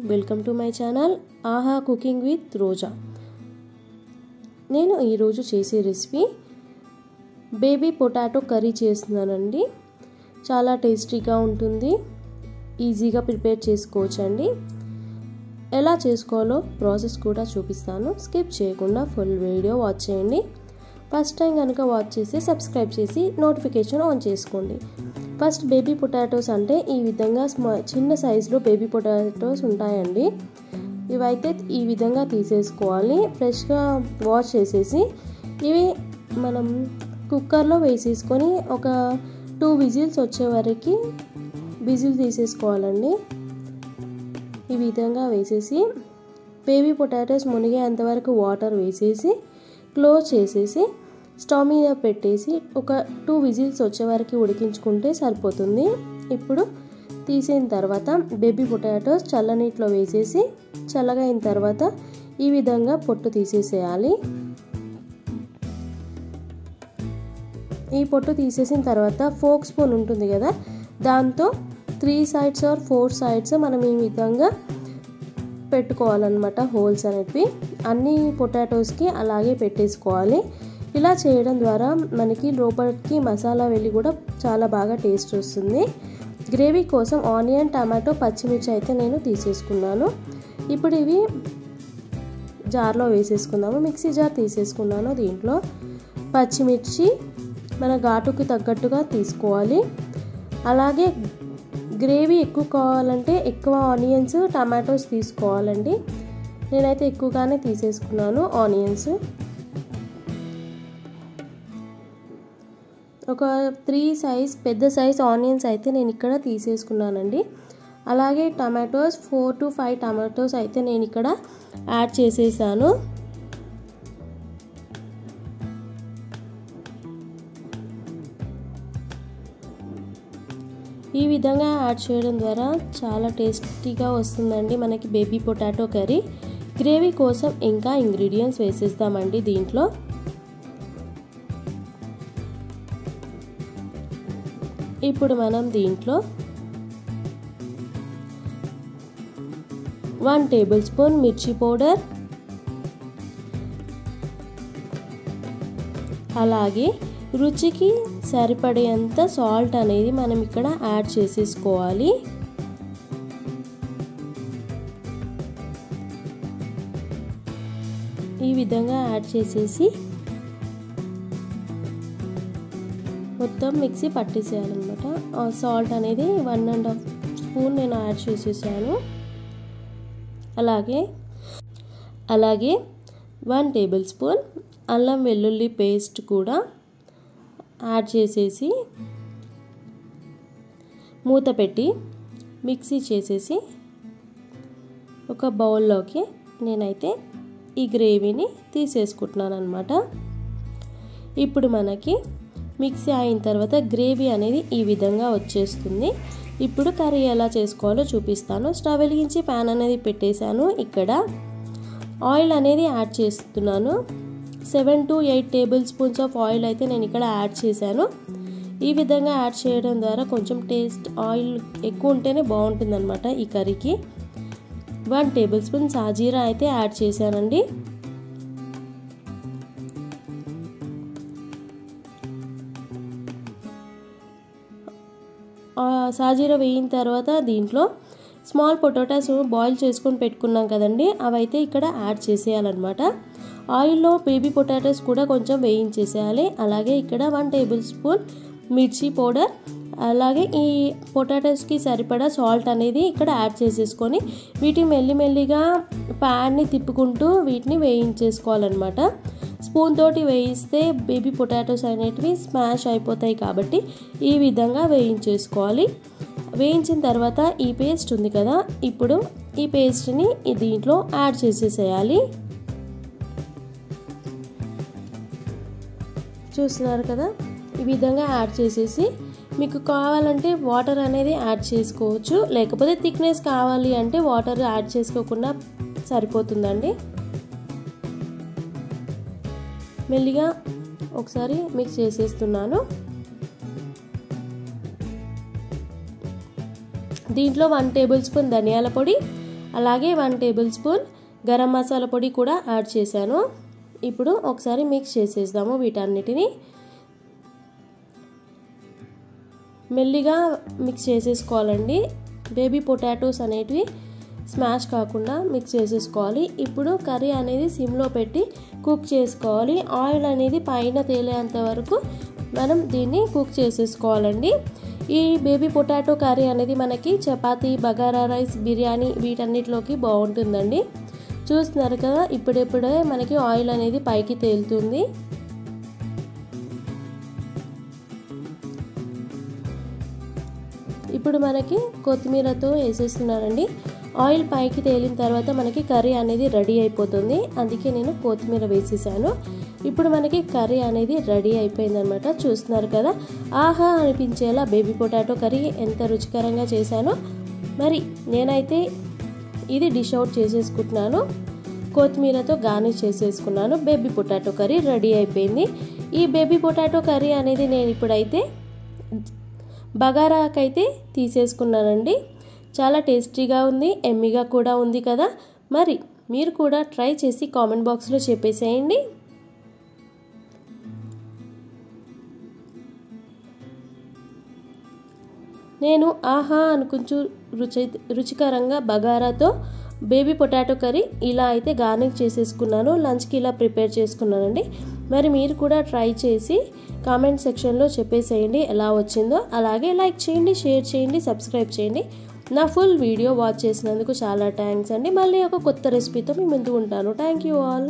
Welcome to my channel ఆహా cooking with రోజా. నేను ఈరోజు చేసే రెసిపీ బేబీ పొటాటో కర్రీ చేస్తున్నానండి. చాలా టేస్టీగా ఉంటుంది, ఈజీగా ప్రిపేర్ చేసుకోవచ్చండి. ఎలా చేసుకోవాలో ప్రాసెస్ కూడా చూపిస్తాను. స్కిప్ చేయకుండా ఫుల్ వీడియో వాచ్ చేయండి. ఫస్ట్ టైం కనుక వాచ్ చేసి సబ్స్క్రైబ్ చేసి నోటిఫికేషన్ ఆన్ చేసుకోండి. ఫస్ట్ బేబీ పొటాటోస్ అంటే ఈ విధంగా చిన్న సైజులో బేబీ పొటాటోస్ ఉంటాయండి. ఇవైతే ఈ విధంగా తీసేసుకోవాలి. ఫ్రెష్గా వాష్ చేసేసి ఇవి మనం కుక్కర్లో వేసేసుకొని ఒక 2 విజిల్స్ వచ్చే వరకు విజిల్ తీసేసుకోవాలండి. ఈ విధంగా వేసేసి బేబీ పొటాటోస్ మునిగేంతవరకు వాటర్ వేసేసి క్లోజ్ చేసేసి స్టవ్ మీద పెట్టేసి ఒక 2 విజిల్స్ వచ్చే వరకు ఉడికించుకుంటే సరిపోతుంది. ఇప్పుడు తీసిన తర్వాత బేబీ పొటాటోస్ చల్లనీటిలో వేసేసి చల్లగా అయిన తర్వాత ఈ విధంగా పొట్టు తీసేసేయాలి. ఈ పొట్టు తీసేసిన తర్వాత ఫోక్ స్పూన్ ఉంటుంది కదా, దాంతో 3 sides ఆర్ 4 sides మనం ఈ విధంగా పెట్టుకోవాలన్నమాట. హోల్స్ అనేవి అన్ని పొటాటోస్కి అలాగే పెట్టేసుకోవాలి. ఇలా చేయడం ద్వారా మనకి లోపలికి మసాలా వెళ్ళి కూడా చాలా బాగా టేస్ట్ వస్తుంది. గ్రేవీ కోసం ఆనియన్, టమాటో, పచ్చిమిర్చి అయితే నేను తీసేసుకున్నాను. ఇప్పుడు ఇవి జార్లో వేసేసుకుందాము. మిక్సీ జార్ తీసేసుకున్నాను. దీంట్లో పచ్చిమిర్చి మన ఘాటుకి తగ్గట్టుగా తీసుకోవాలి. అలాగే గ్రేవీ ఎక్కువ కావాలంటే ఎక్కువ ఆనియన్స్, టమాటోస్ తీసుకోవాలండి. నేనైతే ఎక్కువగానే తీసేసుకున్నాను ఆనియన్స్. ఒక 3 పెద్ద సైజ్ ఆనియన్స్ అయితే నేను ఇక్కడ తీసేసుకున్నానండి. అలాగే టమాటోస్ 4 to 5 టమాటోస్ అయితే నేను ఇక్కడ యాడ్ చేసేసాను. ఈ విధంగా యాడ్ చేయడం ద్వారా చాలా టేస్టీగా వస్తుందండి మనకి బేబీ పొటాటో కర్రీ. గ్రేవీ కోసం ఇంకా ఇంగ్రీడియంట్స్ వేసేస్తామండి దీంట్లో. ఇప్పుడు మనం దీంట్లో 1 tablespoon మిర్చి పౌడర్, అలాగే రుచికి సరిపడేంత సాల్ట్ అనేది మనం ఇక్కడ యాడ్ చేసేసుకోవాలి. ఈ విధంగా యాడ్ చేసేసి మొత్తం మిక్సీ పట్టేసేయాలన్నమాట. సాల్ట్ అనేది 1.5 స్పూన్ నేను యాడ్ చేసేసాను. అలాగే 1 tablespoon అల్లం వెల్లుల్లి పేస్ట్ కూడా యాడ్ చేసేసి మూత పెట్టి మిక్సీ చేసేసి ఒక బౌల్లోకి నేనైతే ఈ గ్రేవీని తీసేసుకుంటున్నాను అన్నమాట. ఇప్పుడు మనకి మిక్సీ అయిన తర్వాత గ్రేవీ అనేది ఈ విధంగా వచ్చేస్తుంది. ఇప్పుడు కర్రీ ఎలా చేసుకోవాలో చూపిస్తాను. స్టవ్ వెలిగించి ప్యాన్ అనేది పెట్టేశాను. ఇక్కడ ఆయిల్ అనేది యాడ్ చేస్తున్నాను. 7 to 8 tablespoons ఆఫ్ ఆయిల్ అయితే నేను ఇక్కడ యాడ్ చేశాను. ఈ విధంగా యాడ్ చేయడం ద్వారా కొంచెం టేస్ట్ ఆయిల్ ఎక్కువ ఉంటేనే బాగుంటుంది అనమాట ఈ కర్రీకి. 1 tablespoon సాజీరా అయితే యాడ్ చేశానండి. సాజీరా వేయిన తర్వాత దీంట్లో స్మాల్ పొటాటోస్ బాయిల్ చేసుకొని పెట్టుకున్నాం కదండి, అవైతే ఇక్కడ యాడ్ చేసేయాలన్నమాట. ఆయిల్లో బేబీ పొటాటోస్ కూడా కొంచెం వేయించేసేయాలి. అలాగే ఇక్కడ 1 tablespoon మిర్చి పౌడర్, అలాగే ఈ పొటాటోస్కి సరిపడా సాల్ట్ అనేది ఇక్కడ యాడ్ చేసేసుకొని వీటిని మెల్లిమెల్లిగా ప్యాన్ని తిప్పుకుంటూ వీటిని వేయించేసుకోవాలన్నమాట. స్పూన్ తోటి వేయిస్తే బేబీ పొటాటోస్ అనేటివి స్మాష్ అయిపోతాయి కాబట్టి ఈ విధంగా వేయించేసుకోవాలి. వేయించిన తర్వాత ఈ పేస్ట్ ఉంది కదా, ఇప్పుడు ఈ పేస్ట్ని దీంట్లో యాడ్ చేసేసేయాలి. చూస్తున్నారు కదా, ఈ విధంగా యాడ్ చేసేసి మీకు కావాలంటే వాటర్ అనేది యాడ్ చేసుకోవచ్చు. లేకపోతే థిక్నెస్ కావాలి అంటే వాటర్ యాడ్ చేసుకోకుండా సరిపోతుందండి. మెల్లిగా ఒకసారి మిక్స్ చేసేస్తున్నాను. దీంట్లో 1 టేబుల్ స్పూన్ ధనియాల పొడి, అలాగే 1 టేబుల్ స్పూన్ గరం మసాలా పొడి కూడా యాడ్ చేశాను. ఇప్పుడు ఒకసారి మిక్స్ చేసేద్దాము వీటన్నిటిని. మెల్లిగా మిక్స్ చేసేసుకోవాలండి. బేబీ పొటాటోస్ అనేటివి స్మాష్ కాకుండా మిక్స్ చేసేసుకోవాలి. ఇప్పుడు కర్రీ అనేది సిమ్లో పెట్టి కుక్ చేసుకోవాలి. ఆయిల్ అనేది పైన తేలేంత వరకు మనం దీన్ని కుక్ చేసేసుకోవాలండి. ఈ బేబీ పొటాటో కర్రీ అనేది మనకి చపాతీ, బగారా రైస్, బిర్యానీ వీటన్నిటిలోకి బాగుంటుందండి. చూస్తున్నారు కదా, ఇప్పుడిప్పుడే మనకి ఆయిల్ అనేది పైకి తేలుతుంది. ఇప్పుడు మనకి కొత్తిమీరతో వేసేస్తున్నానండి. ఆయిల్ పైకి తేలిన తర్వాత మనకి కర్రీ అనేది రెడీ అయిపోతుంది. అందుకే నేను కొత్తిమీర వేసేసాను. ఇప్పుడు మనకి కర్రీ అనేది రెడీ అయిపోయిందనమాట. చూస్తున్నారు కదా, ఆహా అనిపించేలా బేబీ పొటాటో కర్రీ ఎంత రుచికరంగా చేశానో. మరి నేనైతే ఇది డిష్ అవుట్ చేసేసుకుంటున్నాను. కొత్తిమీరతో గార్నిష్ చేసేసుకున్నాను. బేబీ పొటాటో కర్రీ రెడీ అయిపోయింది. ఈ బేబీ పొటాటో కర్రీ అనేది నేను ఇప్పుడైతే బగారాకైతే తీసేసుకున్నానండి. చాలా టేస్టీగా ఉంది, ఎమ్మీగా కూడా ఉంది కదా. మరి మీరు కూడా ట్రై చేసి కామెంట్ బాక్స్లో చెప్పేసేయండి. నేను ఆహా అనుకుంటూ రుచికరంగా బగారాతో బేబీ పొటాటో కర్రీ ఇలా అయితే గార్నిష్ చేసేసుకున్నాను. లంచ్కి ఇలా ప్రిపేర్ చేసుకున్నానండి. మరి మీరు కూడా ట్రై చేసి కామెంట్ సెక్షన్లో చెప్పేసేయండి ఎలా వచ్చిందో. అలాగే లైక్ చేయండి, షేర్ చేయండి, సబ్స్క్రైబ్ చేయండి. నా ఫుల్ వీడియో వాచ్ చేసినందుకు చాలా థ్యాంక్స్ అండి. మళ్ళీ ఒక కొత్త రెసిపీతో మీ ముందు ఉంటాను. Thank you all.